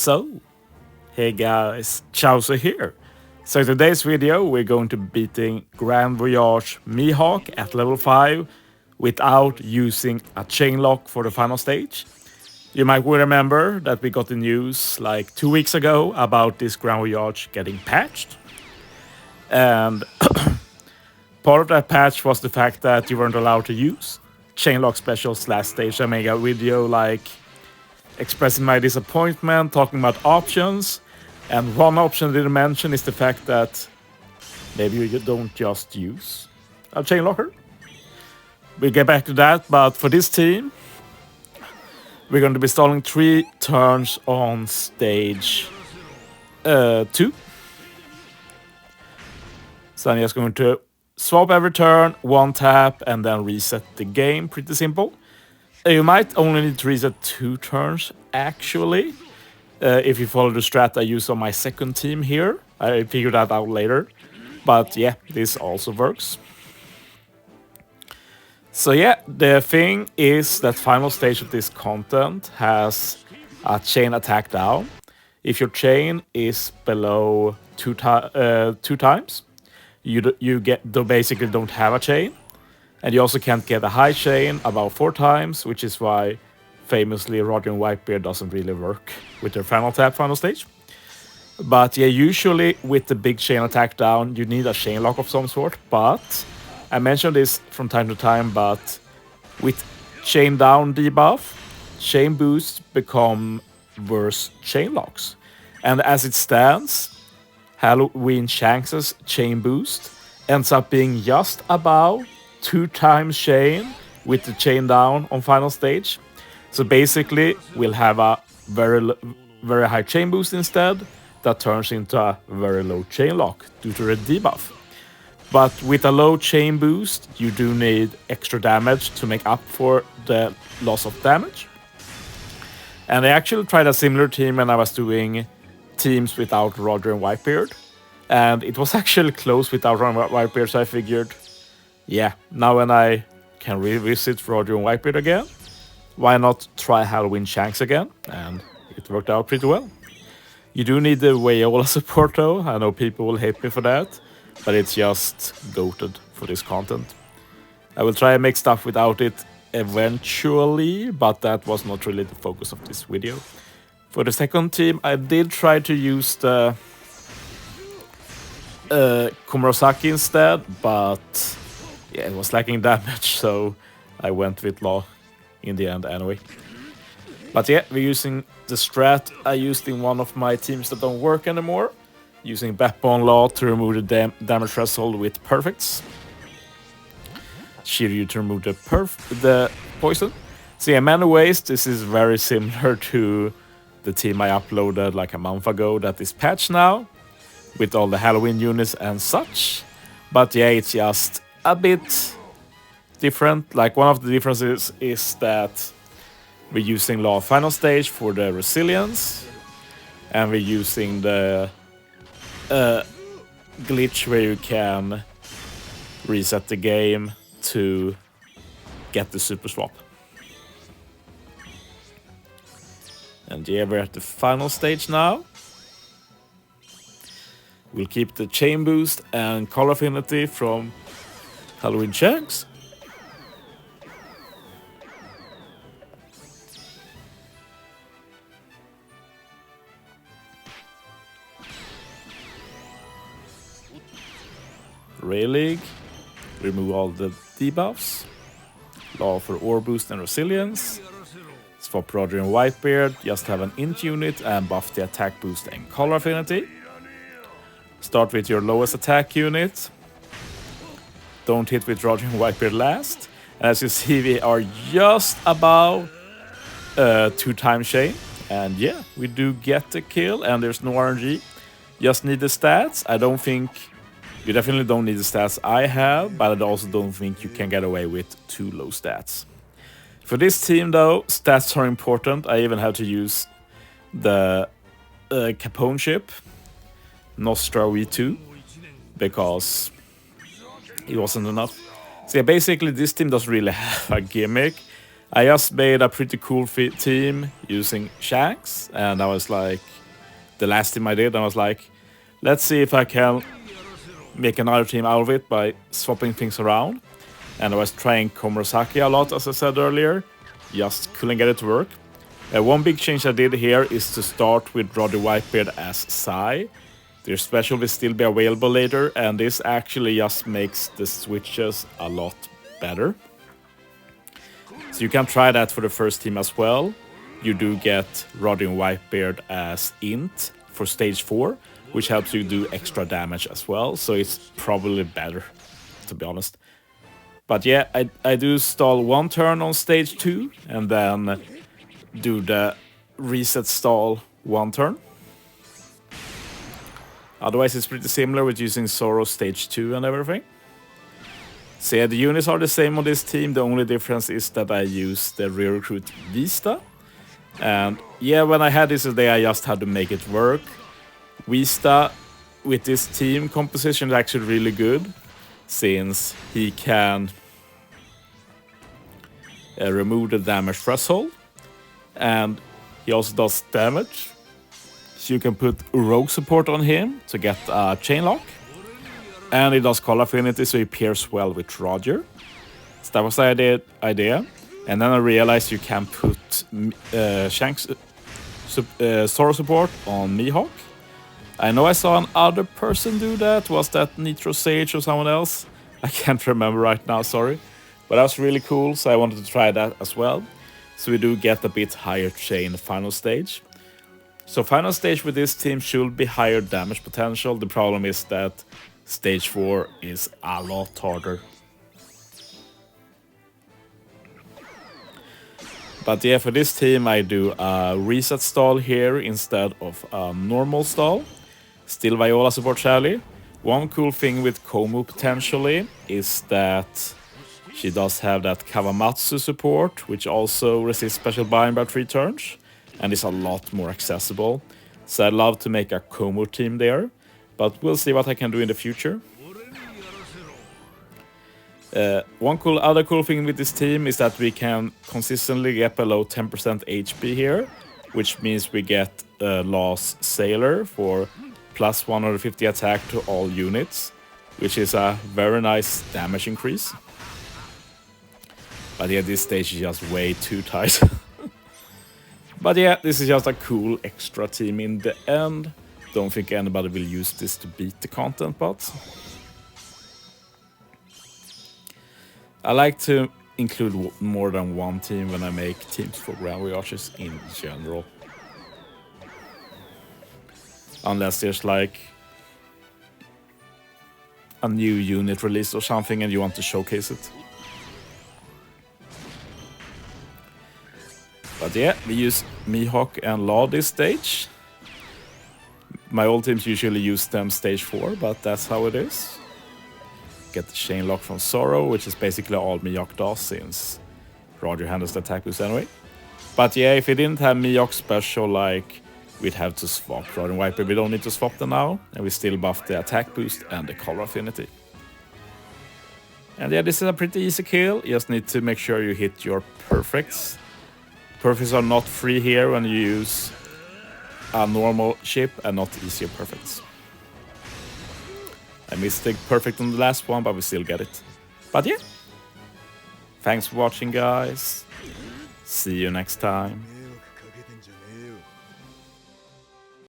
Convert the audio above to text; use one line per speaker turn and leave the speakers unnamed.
So, hey guys, Chauzu here. So in today's video we're going to be beating Grand Voyage Mihawk at level 5 without using a chain lock for the final stage. You might remember that we got the news like 2 weeks ago about this Grand Voyage getting patched. And part of that patch was the fact that you weren't allowed to use chain lock specials last stage. I made a video like expressing my disappointment, talking about options, and one option I didn't mention is the fact that maybe you don't just use a chain locker. We'll get back to that, but for this team, we're going to be stalling 3 turns on stage 2. So I'm just going to swap every turn, 1 tap, and then reset the game. Pretty simple. You might only need to reset 2 turns, actually. If you follow the strat I use on my second team here. I figured that out later. But yeah, this also works. So yeah, the thing is that final stage of this content has a chain attack down. If your chain is below 2 times, you basically don't have a chain. And you also can't get a high chain about 4 times, which is why famously Roger and Whitebeard doesn't really work with their final tap final stage. But yeah, usually with the big chain attack down, you need a chain lock of some sort. But I mentioned this from time to time, but with chain down debuff, chain boosts become worse chain locks. And as it stands, Halloween Shanks' chain boost ends up being just about 2 times chain with the chain down on final stage. So basically we'll have a very high chain boost instead that turns into a very low chain lock due to the debuff. But with a low chain boost you do need extra damage to make up for the loss of damage. And I actually tried a similar team when I was doing teams without Roger and Whitebeard. And it was actually close without Roger and Whitebeard, so I figured, yeah, now when I can revisit Roger and Whitebeard again, why not try Halloween Shanks again? And it worked out pretty well. You do need the Wayola support though. I know people will hate me for that, but it's just goated for this content. I will try and make stuff without it eventually, but that was not really the focus of this video. For the second team, I did try to use the Komurosaki instead, but yeah, it was lacking damage, so I went with Law in the end anyway. But yeah, we're using the strat I used in one of my teams that don't work anymore. Using Beppo on Law to remove the damage threshold with perfects. Shiryu to remove the poison. So yeah, in many ways this is very similar to the team I uploaded like a month ago that is patched now, with all the Halloween units and such. But yeah, it's just a bit different. Like one of the differences is that we're using Law final stage for the resilience, and we're using the glitch where you can reset the game to get the super swap. And yeah, we're at the final stage now. We'll keep the chain boost and color affinity from Halloween Shanks. Ray League, remove all the debuffs. Law for ore boost and resilience. Swap Roger and Whitebeard, just have an int unit and buff the attack boost and color affinity. Start with your lowest attack unit. Don't hit with Roger and Whitebeard last. And as you see, we are just about 2 times chain. And yeah, we do get the kill, and there's no RNG. Just need the stats. I don't think you definitely don't need the stats I have, but I also don't think you can get away with too low stats. For this team though, stats are important. I even had to use the Capone ship, Nostra V2, because it wasn't enough. So yeah, basically this team doesn't really have a gimmick. I just made a pretty cool team using Shanks, and I was like, the last team I did, I was like, let's see if I can make another team out of it by swapping things around. And I was trying Komurasaki a lot, as I said earlier, just couldn't get it to work. One big change I did here is to start with Roddy Whitebeard as Sai. Their special will still be available later, and this actually just makes the switches a lot better. So you can try that for the first team as well. You do get Roddy and Whitebeard as int for stage 4, which helps you do extra damage as well, so it's probably better, to be honest. But yeah, I do stall 1 turn on stage 2, and then do the reset stall 1 turn. Otherwise it's pretty similar with using Zoro stage 2 and everything. So yeah, the units are the same on this team, the only difference is that I use the re-recruit Vista. And yeah, when I had this today, I just had to make it work. Vista with this team composition is actually really good, since he can remove the damage threshold, and he also does damage. So you can put rogue support on him to get a chain lock, and he does color affinity, so he pairs well with Roger. So that was the idea. And then I realized you can put Shanks Zoro support on Mihawk. I know I saw another person do that. Was that Nitro Sage or someone else? I can't remember right now, sorry. But that was really cool, so I wanted to try that as well. So we do get a bit higher chain final stage. So final stage with this team should be higher damage potential. The problem is that stage 4 is a lot harder. But yeah, for this team I do a reset stall here instead of a normal stall. Still Viola support Shelly. One cool thing with Komu potentially is that she does have that Kawamatsu support, which also resists special bind by 3 turns, and is a lot more accessible. So I'd love to make a Komu team there, but we'll see what I can do in the future. One other cool thing with this team is that we can consistently get below 10% HP here, which means we get Lost Sailor for plus 150 attack to all units, which is a very nice damage increase. But yeah, this stage is just way too tight. But yeah, this is just a cool extra team in the end. Don't think anybody will use this to beat the content bots. I like to include more than one team when I make teams for Grand Voyages in general. Unless there's like a new unit release or something and you want to showcase it. But yeah, we use Mihawk and Law this stage. My old teams usually use them stage 4, but that's how it is. Get the chain lock from Zoro, which is basically all Mihawk does since Roger handles the attack boost anyway. But yeah, if we didn't have Mihawk special, like, we'd have to swap Roger and Viper. We don't need to swap them now, and we still buff the attack boost and the color affinity. And yeah, this is a pretty easy kill. You just need to make sure you hit your perfects. Perfects are not free here when you use a normal ship and not easier perfects. I missed the perfect on the last one, but we still get it. But yeah, thanks for watching, guys. See you next time.